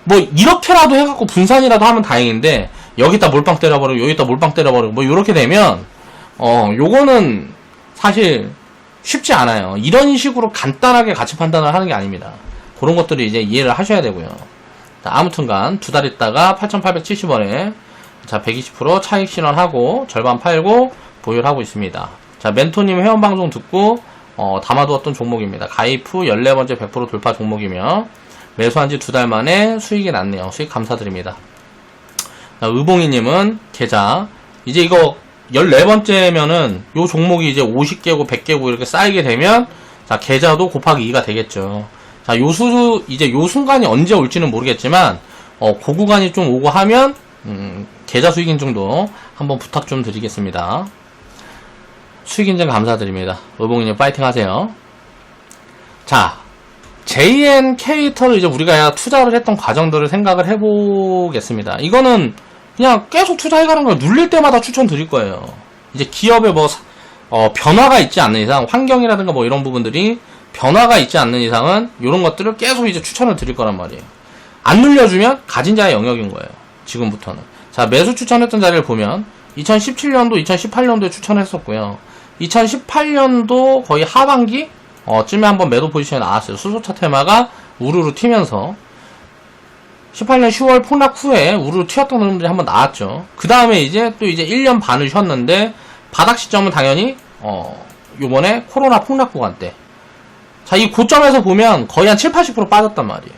[SPEAKER 1] 뭐 이렇게라도 해갖고 분산이라도 하면 다행인데 여기다 몰빵 때려버리고 여기다 몰빵 때려버리고 뭐 이렇게 되면 요거는 사실 쉽지 않아요. 이런 식으로 간단하게 가치 판단을 하는 게 아닙니다. 그런 것들을 이제 이해를 하셔야 되고요. 자, 아무튼간 2달 있다가 8,870원에 자, 120% 차익 실현하고 절반 팔고 보유를 하고 있습니다. 자, 멘토님 회원방송 듣고 담아두었던 종목입니다. 가입 후 14번째 100% 돌파 종목이며 매수한 지 2달 만에 수익이 났네요. 수익 감사드립니다. 자, 의봉이님은 계좌 이제 이거 14번째면은 요 종목이 이제 50개고 100개고 이렇게 쌓이게 되면 자, 계좌도 곱하기 2가 되겠죠. 자, 이제 요 순간이 언제 올지는 모르겠지만 그 구간이 좀 오고 하면 계좌 수익 인증도 한번 부탁 좀 드리겠습니다. 수익 인증 감사드립니다. 의봉이님 파이팅 하세요. 자, JN 캐릭터를 이제 우리가 투자를 했던 과정들을 생각을 해보겠습니다. 이거는 그냥 계속 투자해가는 거예요. 눌릴 때마다 추천 드릴 거예요. 이제 기업에 뭐 변화가 있지 않는 이상, 환경이라든가 뭐 이런 부분들이 변화가 있지 않는 이상은 이런 것들을 계속 이제 추천을 드릴 거란 말이에요. 안 눌려주면 가진 자의 영역인 거예요. 지금부터는. 자, 매수 추천했던 자리를 보면 2017년도, 2018년도에 추천했었고요. 2018년도 거의 하반기 쯤에 한번 매도 포지션에 나왔어요. 수소차 테마가 우르르 튀면서 18년 10월 폭락 후에 우르르 튀었던 흐름들이 한번 나왔죠. 그 다음에 이제 또 이제 1년 반을 쉬었는데 바닥 시점은 당연히 요번에 코로나 폭락 구간 때. 자, 이 고점에서 보면 거의 한 7, 80% 빠졌단 말이에요.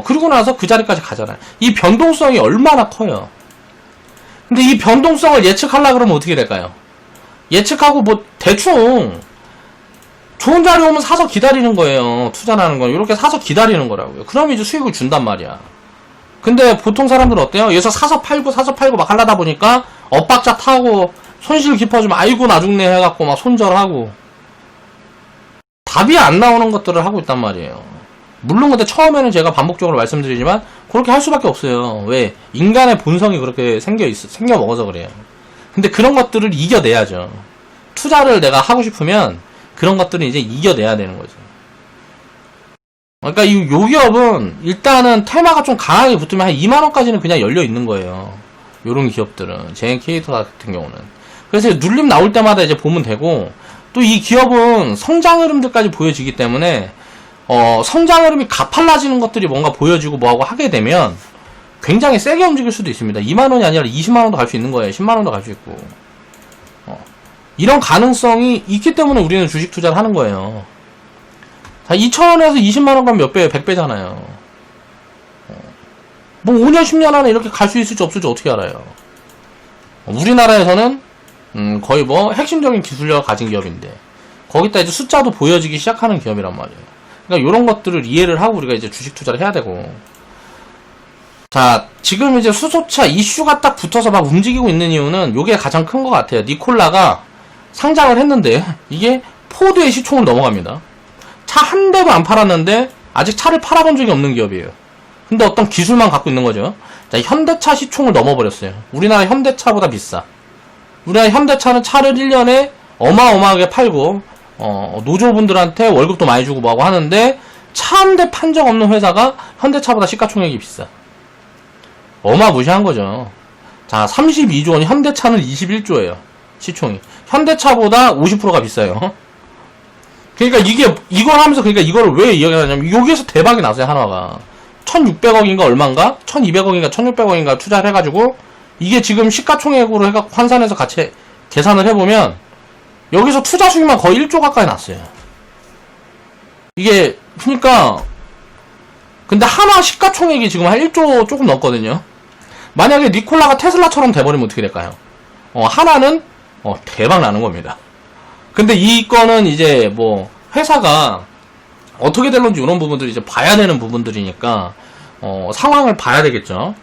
[SPEAKER 1] 그리고 나서 그 자리까지 가잖아요. 이 변동성이 얼마나 커요. 근데 이 변동성을 예측하려고 그러면 어떻게 될까요? 예측하고 뭐 대충 좋은 자리 오면 사서 기다리는 거예요. 투자라는 건 이렇게 사서 기다리는 거라고요. 그러면 이제 수익을 준단 말이야. 근데 보통 사람들은 어때요? 여기서 사서 팔고 막 하려다 보니까 엇박자 타고 손실 깊어지면 아이고 나중내 해갖고 막 손절하고 답이 안 나오는 것들을 하고 있단 말이에요. 물론 근데 처음에는 제가 반복적으로 말씀드리지만 그렇게 할 수밖에 없어요. 왜? 인간의 본성이 그렇게 생겨 먹어서 그래요. 근데 그런 것들을 이겨내야죠. 투자를 내가 하고 싶으면 그런 것들을 이제 이겨내야 되는 거죠. 그러니까 요 기업은 일단은 테마가 좀 강하게 붙으면 한 2만원까지는 그냥 열려 있는 거예요. 요런 기업들은. JNK터 같은 경우는. 그래서 눌림 나올 때마다 이제 보면 되고, 또 이 기업은 성장 흐름들까지 보여지기 때문에, 성장 흐름이 가팔라지는 것들이 뭔가 보여지고 뭐하고 하게 되면 굉장히 세게 움직일 수도 있습니다. 2만원이 아니라 20만원도 갈 수 있는 거예요. 10만원도 갈 수 있고. 이런 가능성이 있기 때문에 우리는 주식 투자를 하는 거예요. 자, 2,000원에서 20만원 가면 몇 배예요? 100배잖아요. 뭐 5년, 10년 안에 이렇게 갈 수 있을지 없을지 어떻게 알아요? 우리나라에서는 거의 뭐 핵심적인 기술력을 가진 기업인데 거기다 이제 숫자도 보여지기 시작하는 기업이란 말이에요. 그러니까 이런 것들을 이해를 하고 우리가 이제 주식 투자를 해야 되고. 자, 지금 이제 수소차 이슈가 딱 붙어서 막 움직이고 있는 이유는 요게 가장 큰 것 같아요. 니콜라가 상장을 했는데 이게 포드의 시총을 넘어갑니다. 차 한 대도 안 팔았는데 아직 차를 팔아본 적이 없는 기업이에요. 근데 어떤 기술만 갖고 있는 거죠. 자, 현대차 시총을 넘어버렸어요. 우리나라 현대차보다 비싸. 우리나라 현대차는 차를 1년에 어마어마하게 팔고 노조분들한테 월급도 많이 주고 뭐하고 하는데 차 한 대 판 적 없는 회사가 현대차보다 시가총액이 비싸. 어마무시한 거죠. 자, 32조 원, 현대차는 21조예요. 시총이. 현대차보다 50%가 비싸요. 그러니까 이걸 하면서 그러니까 이거를 왜 이야기하냐면 여기에서 대박이 났어요, 한화가. 1,600억인가 얼마인가? 1,200억인가 1,600억인가 투자를 해가지고 이게 지금 시가총액으로 해갖고 환산해서 같이 계산을 해보면 여기서 투자 수익만 거의 1조 가까이 났어요. 이게 그러니까 근데 한화 시가총액이 지금 한 1조 조금 넘거든요. 만약에 니콜라가 테슬라처럼 돼버리면 어떻게 될까요? 한화는 대박 나는 겁니다. 근데 이거는 이제 뭐 회사가 어떻게 될런지 이런 부분들이 이제 봐야 되는 부분들이니까 상황을 봐야 되겠죠.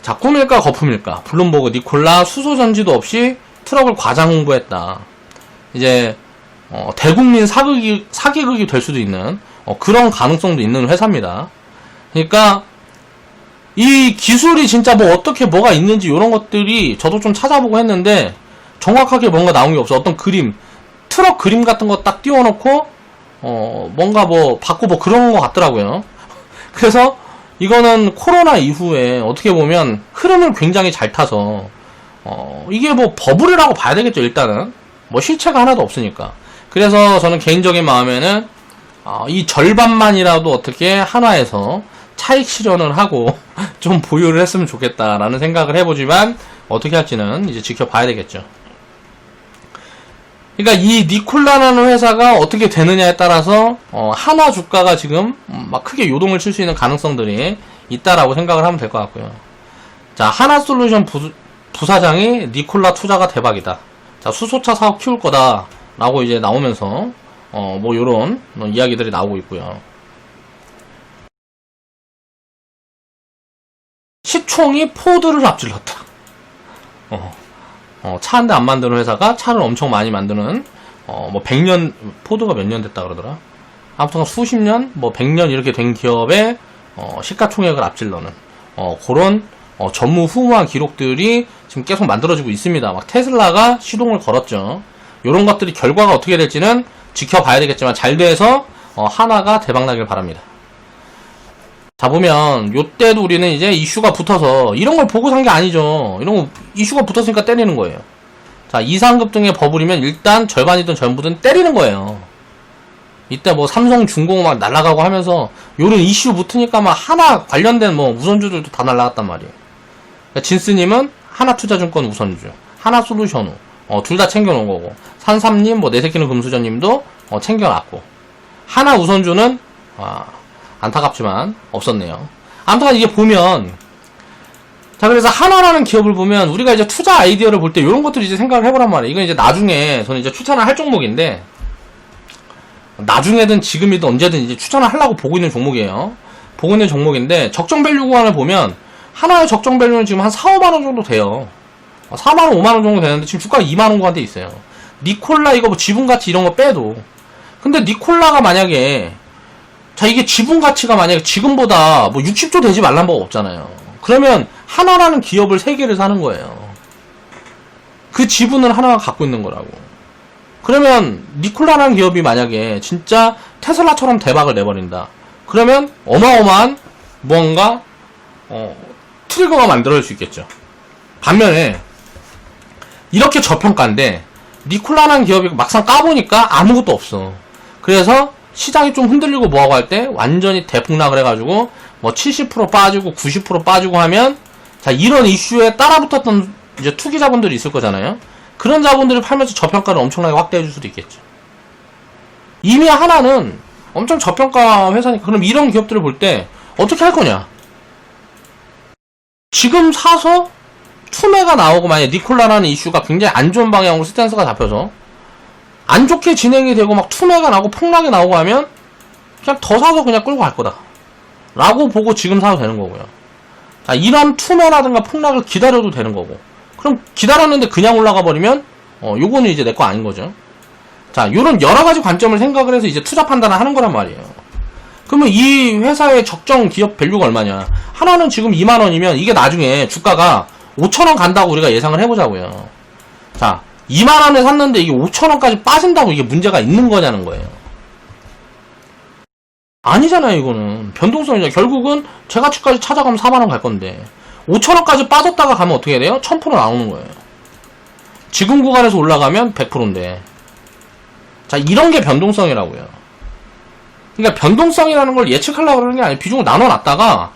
[SPEAKER 1] 자, 꿈일까 거품일까? 블룸버그 니콜라 수소전지도 없이 트럭을 과장 홍보했다. 이제 대국민 사기극이 될 수도 있는 그런 가능성도 있는 회사입니다. 그러니까 이 기술이 진짜 뭐 어떻게 뭐가 있는지 이런 것들이 저도 좀 찾아보고 했는데 정확하게 뭔가 나온 게 없어. 어떤 그림, 트럭 그림 같은 거 딱 띄워놓고 뭔가 뭐 받고 뭐 그런 거 같더라고요. 그래서 이거는 코로나 이후에 어떻게 보면 흐름을 굉장히 잘 타서 이게 뭐 버블이라고 봐야 되겠죠. 일단은 뭐 실체가 하나도 없으니까. 그래서 저는 개인적인 마음에는 이 절반만이라도 어떻게 한화에서 차익 실현을 하고 좀 보유를 했으면 좋겠다라는 생각을 해보지만 어떻게 할지는 이제 지켜봐야 되겠죠. 그러니까 이 니콜라라는 회사가 어떻게 되느냐에 따라서 한화 주가가 지금 막 크게 요동을 칠 수 있는 가능성들이 있다라고 생각을 하면 될 것 같고요. 자, 하나솔루션 부사장이 니콜라 투자가 대박이다. 자, 수소차 사업 키울 거다 라고 이제 나오면서 뭐 요런 이야기들이 나오고 있고요. 시총이 포드를 앞질렀다. 차 한 대 안 만드는 회사가 차를 엄청 많이 만드는 뭐 100년, 포드가 몇 년 됐다 그러더라. 아무튼 수십 년, 뭐 100년 이렇게 된 기업의 시가총액을 앞질러는 그런 전무후무한 기록들이 지금 계속 만들어지고 있습니다. 막 테슬라가 시동을 걸었죠. 이런 것들이 결과가 어떻게 될지는 지켜봐야 되겠지만 잘 돼서 한화가 대박나길 바랍니다. 자, 보면 요때도 우리는 이제 이슈가 붙어서 이런 걸 보고 산 게 아니죠. 이런 거 이슈가 붙었으니까 때리는 거예요. 자, 이상급 등의 버블이면 일단 절반이든 전부든 때리는 거예요. 이때 뭐 삼성중공 막 날아가고 하면서 요런 이슈 붙으니까 막 하나 관련된 뭐 우선주들도 다 날아갔단 말이에요. 그러니까 진스님은 하나투자증권 우선주, 하나솔루션우 둘 다 챙겨놓은 거고, 산삼님 뭐 내새끼는 금수저님도 챙겨놨고, 하나 우선주는 안타깝지만 없었네요. 아무튼 이게 보면, 자, 그래서 하나라는 기업을 보면 우리가 이제 투자 아이디어를 볼 때 이런 것들을 이제 생각을 해보란 말이에요. 이건 이제 나중에 저는 이제 추천을 할 종목인데, 나중에든 지금이든 언제든 이제 추천을 하려고 보고 있는 종목이에요. 보고 있는 종목인데, 적정 밸류 구간을 보면 하나의 적정 밸류는 지금 한 4, 5만원 정도 돼요. 4만원, 5만원 정도 되는데 지금 주가가 2만원 구간대 있어요. 니콜라 이거 뭐 지분가치 이런 거 빼도. 근데 니콜라가 만약에, 자, 이게 지분가치가 만약에 지금보다 뭐 60조 되지 말란 법 없잖아요. 그러면 하나라는 기업을 3개를 사는 거예요. 그 지분을 하나가 갖고 있는 거라고. 그러면 니콜라라는 기업이 만약에 진짜 테슬라처럼 대박을 내버린다. 그러면 어마어마한 무언가 트리거가 만들어질 수 있겠죠. 반면에 이렇게 저평가인데 니콜라라는 기업이 막상 까보니까 아무것도 없어. 그래서 시장이 좀 흔들리고 뭐하고 할 때 완전히 대폭락을 해가지고 뭐 70% 빠지고 90% 빠지고 하면, 자, 이런 이슈에 따라붙었던 이제 투기자분들이 있을 거잖아요. 그런 자본들이 팔면서 저평가를 엄청나게 확대해 줄 수도 있겠죠. 이미 하나는 엄청 저평가 회사니까. 그럼 이런 기업들을 볼 때 어떻게 할 거냐? 지금 사서 투매가 나오고, 만약에 니콜라라는 이슈가 굉장히 안 좋은 방향으로 스탠스가 잡혀서 안 좋게 진행이 되고 막 투매가 나고 폭락이 나오고 하면 그냥 더 사서 그냥 끌고 갈 거다 라고 보고 지금 사도 되는 거고요. 자, 이런 투매라든가 폭락을 기다려도 되는 거고, 그럼 기다렸는데 그냥 올라가 버리면 요거는 이제 내 거 아닌 거죠. 자, 요런 여러가지 관점을 생각을 해서 이제 투자 판단을 하는 거란 말이에요. 그러면 이 회사의 적정 기업 밸류가 얼마냐? 하나는 지금 2만원이면 이게 나중에 주가가 5천원 간다고 우리가 예상을 해보자고요. 자, 2만원에 샀는데 이게 5천원까지 빠진다고 이게 문제가 있는 거냐는 거예요. 아니잖아요. 이거는 변동성이죠. 결국은 제가치까지 찾아가면 4만원 갈 건데 5천원까지 빠졌다가 가면 어떻게 돼요? 1000% 나오는 거예요. 지금 구간에서 올라가면 100%인데. 자, 이런 게 변동성이라고요. 그러니까 변동성이라는 걸 예측하려고 그러는 게 아니고 비중을 나눠놨다가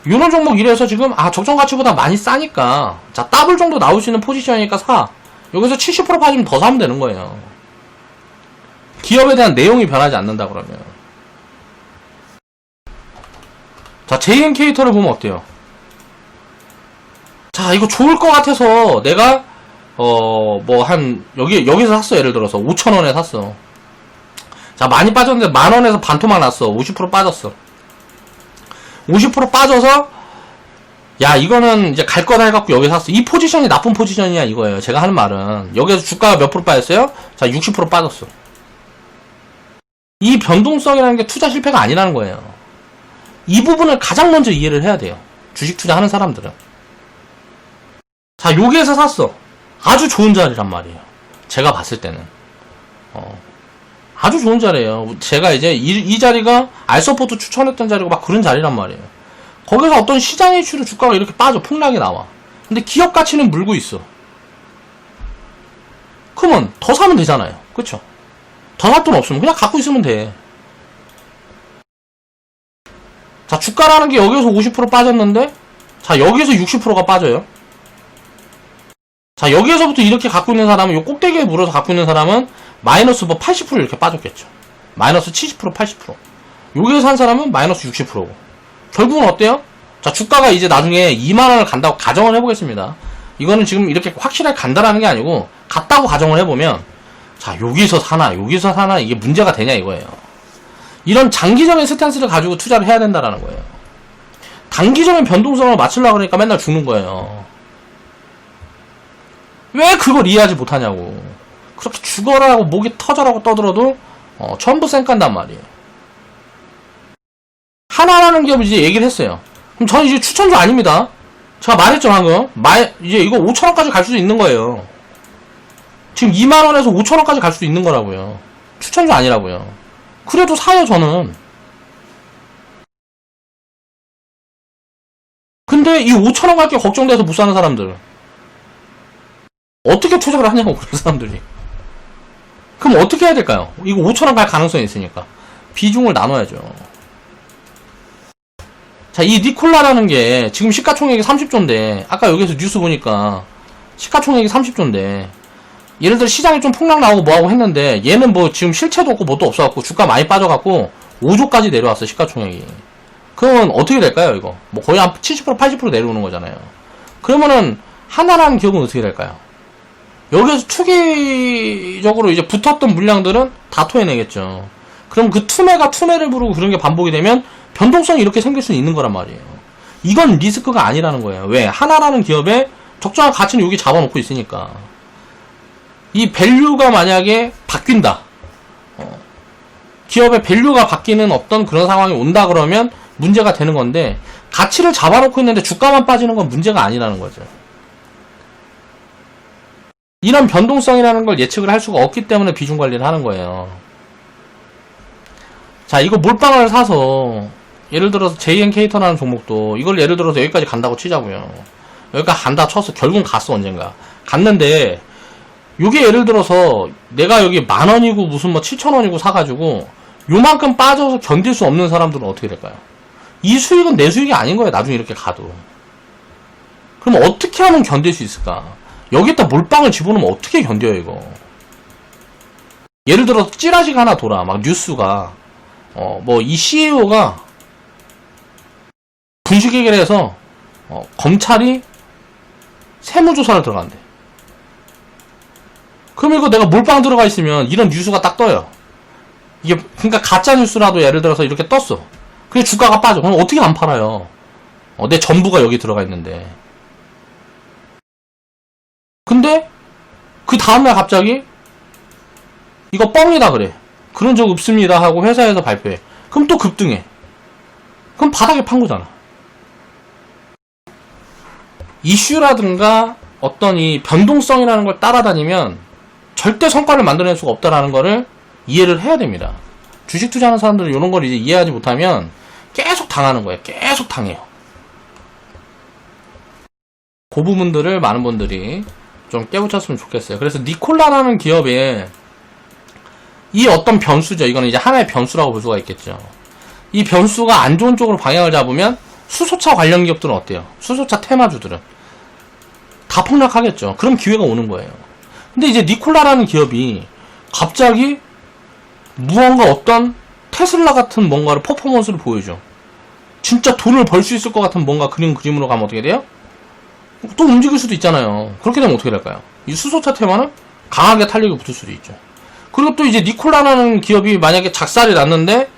[SPEAKER 1] 이런 종목 이래서 지금 적정 가치보다 많이 싸니까, 자, 더블 정도 나올 수 있는 포지션이니까 사. 여기서 70% 빠지면 더 사면 되는 거예요. 기업에 대한 내용이 변하지 않는다 그러면. 자, JN케이터를 보면 어때요? 자, 이거 좋을 것 같아서 내가 여기서 샀어. 예를 들어서 5천원에 샀어. 자, 많이 빠졌는데 만원에서 반토막 났어. 50% 빠졌어. 50% 빠져서, 야, 이거는 이제 갈 거다 해갖고 여기 샀어. 이 포지션이 나쁜 포지션이야 이거예요. 제가 하는 말은. 여기서 주가가 몇 프로 빠졌어요? 자, 60% 빠졌어. 이 변동성이라는 게 투자 실패가 아니라는 거예요. 이 부분을 가장 먼저 이해를 해야 돼요. 주식 투자하는 사람들은. 자, 여기에서 샀어. 아주 좋은 자리란 말이에요. 제가 봤을 때는. 아주 좋은 자리예요. 제가 이제 이 자리가 알서포트 추천했던 자리고 막 그런 자리란 말이에요. 거기서 어떤 시장 이슈로 주가가 이렇게 빠져 폭락이 나와. 근데 기업 가치는 물고 있어. 그러면 더 사면 되잖아요. 그쵸? 더 살 돈 없으면 그냥 갖고 있으면 돼. 자, 주가라는 게 여기서 50% 빠졌는데, 자, 여기서 60%가 빠져요. 자, 여기에서부터 이렇게 갖고 있는 사람은, 요 꼭대기에 물어서 갖고 있는 사람은 마이너스 뭐 80% 이렇게 빠졌겠죠. 마이너스 70%, 80%. 여기에서 한 사람은 마이너스 60%고. 결국은 어때요? 자, 주가가 이제 나중에 2만원을 간다고 가정을 해보겠습니다. 이거는 지금 이렇게 확실하게 간다라는 게 아니고, 갔다고 가정을 해보면, 자, 여기서 사나, 이게 문제가 되냐 이거예요. 이런 장기적인 스탠스를 가지고 투자를 해야 된다라는 거예요. 단기적인 변동성을 맞추려고 그러니까 맨날 죽는 거예요. 왜 그걸 이해하지 못하냐고. 그렇게 죽어라고 목이 터져라고 떠들어도 전부 쌩깐단 말이에요. 하나라는 기업을 이제 얘기를 했어요. 그럼 저는 이제 추천주 아닙니다. 제가 말했죠 방금. 이제 이거 5천원까지 갈 수도 있는 거예요. 지금 2만원에서 5천원까지 갈 수도 있는 거라고요. 추천주 아니라고요. 그래도 사요 저는. 근데 이 5천원 갈 게 걱정돼서 못 사는 사람들 어떻게 투자를 하냐고. 그런 사람들이. 그럼 어떻게 해야 될까요? 이거 5천원 갈 가능성이 있으니까 비중을 나눠야죠. 자, 이 니콜라라는 게 지금 시가총액이 30조인데 아까 여기서 뉴스 보니까 시가총액이 30조인데 예를 들어 시장이 좀 폭락 나오고 뭐하고 했는데 얘는 뭐 지금 실체도 없고 뭐도 없어갖고 주가 많이 빠져갖고 5조까지 내려왔어, 시가총액이. 그러면 어떻게 될까요, 이거? 뭐 거의 한 70%, 80% 내려오는 거잖아요. 그러면은, 하나라는 기업은 어떻게 될까요? 여기에서 투기적으로 이제 붙었던 물량들은 다 토해내겠죠. 그럼 그 투매가 투매를 부르고 그런 게 반복이 되면 변동성이 이렇게 생길 수 있는 거란 말이에요. 이건 리스크가 아니라는 거예요. 왜? 하나라는 기업에 적정한 가치는 여기 잡아놓고 있으니까. 이 밸류가 만약에 바뀐다. 기업의 밸류가 바뀌는 어떤 그런 상황이 온다 그러면 문제가 되는 건데, 가치를 잡아놓고 있는데 주가만 빠지는 건 문제가 아니라는 거죠. 이런 변동성이라는 걸 예측을 할 수가 없기 때문에 비중 관리를 하는 거예요. 자, 이거 몰빵을 사서 예를 들어서 JN케이터라는 종목도 이걸 예를 들어서 여기까지 간다고 치자고요. 여기까지 간다 쳤어. 결국은 갔어, 언젠가. 갔는데 요게 예를 들어서 내가 여기 10,000원이고 무슨 뭐 7,000원이고 사가지고 요만큼 빠져서 견딜 수 없는 사람들은 어떻게 될까요? 이 수익은 내 수익이 아닌 거예요, 나중에 이렇게 가도. 그럼 어떻게 하면 견딜 수 있을까? 여기다 몰빵을 집어넣으면 어떻게 견뎌요, 이거? 예를 들어서 찌라시가 하나 돌아. 막 뉴스가 뭐 이 CEO가 분식회계를 해서 검찰이 세무조사를 들어간대. 그럼 이거 내가 몰빵 들어가 있으면 이런 뉴스가 딱 떠요. 이게 그러니까 가짜 뉴스라도 예를 들어서 이렇게 떴어. 그게 주가가 빠져. 그럼 어떻게 안 팔아요? 내 전부가 여기 들어가 있는데. 근데 그 다음날 갑자기 이거 뻥이다 그래. 그런 적 없습니다 하고 회사에서 발표해. 그럼 또 급등해. 그럼 바닥에 판 거잖아. 이슈라든가 어떤 이 변동성이라는 걸 따라다니면 절대 성과를 만들어낼 수가 없다라는 거를 이해를 해야 됩니다. 주식 투자하는 사람들은 이런 걸 이제 이해하지 못하면 계속 당하는 거예요. 계속 당해요. 그 부분들을 많은 분들이 좀 깨우쳤으면 좋겠어요. 그래서 니콜라라는 기업에 이 어떤 변수죠. 이거는 이제 하나의 변수라고 볼 수가 있겠죠. 이 변수가 안 좋은 쪽으로 방향을 잡으면 수소차 관련 기업들은 어때요? 수소차 테마주들은 다 폭락하겠죠. 그럼 기회가 오는 거예요. 근데 이제 니콜라라는 기업이 갑자기 무언가 어떤 테슬라 같은 뭔가를 퍼포먼스를 보여줘. 진짜 돈을 벌 수 있을 것 같은 뭔가 그림으로 가면 어떻게 돼요? 또 움직일 수도 있잖아요. 그렇게 되면 어떻게 될까요? 이 수소차 테마는 강하게 탄력이 붙을 수도 있죠. 그리고 또 이제 니콜라라는 기업이 만약에 작살이 났는데,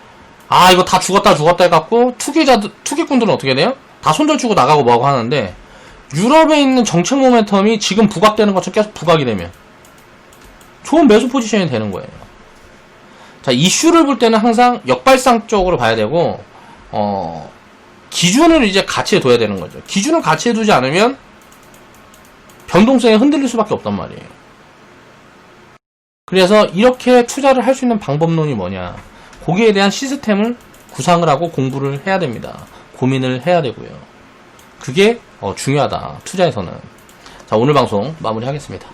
[SPEAKER 1] 이거 다 죽었다 해갖고 투기꾼들은 어떻게 돼요? 다 손절 주고 나가고 뭐하고 하는데, 유럽에 있는 정책 모멘텀이 지금 부각되는 것처럼 계속 부각이 되면 좋은 매수 포지션이 되는 거예요. 자, 이슈를 볼 때는 항상 역발상 쪽으로 봐야 되고, 기준을 이제 가치에 둬야 되는 거죠. 기준을 가치에 두지 않으면 변동성에 흔들릴 수밖에 없단 말이에요. 그래서 이렇게 투자를 할 수 있는 방법론이 뭐냐, 거기에 대한 시스템을 구상을 하고 공부를 해야 됩니다. 고민을 해야 되고요. 그게 중요하다, 투자에서는. 자, 오늘 방송 마무리하겠습니다.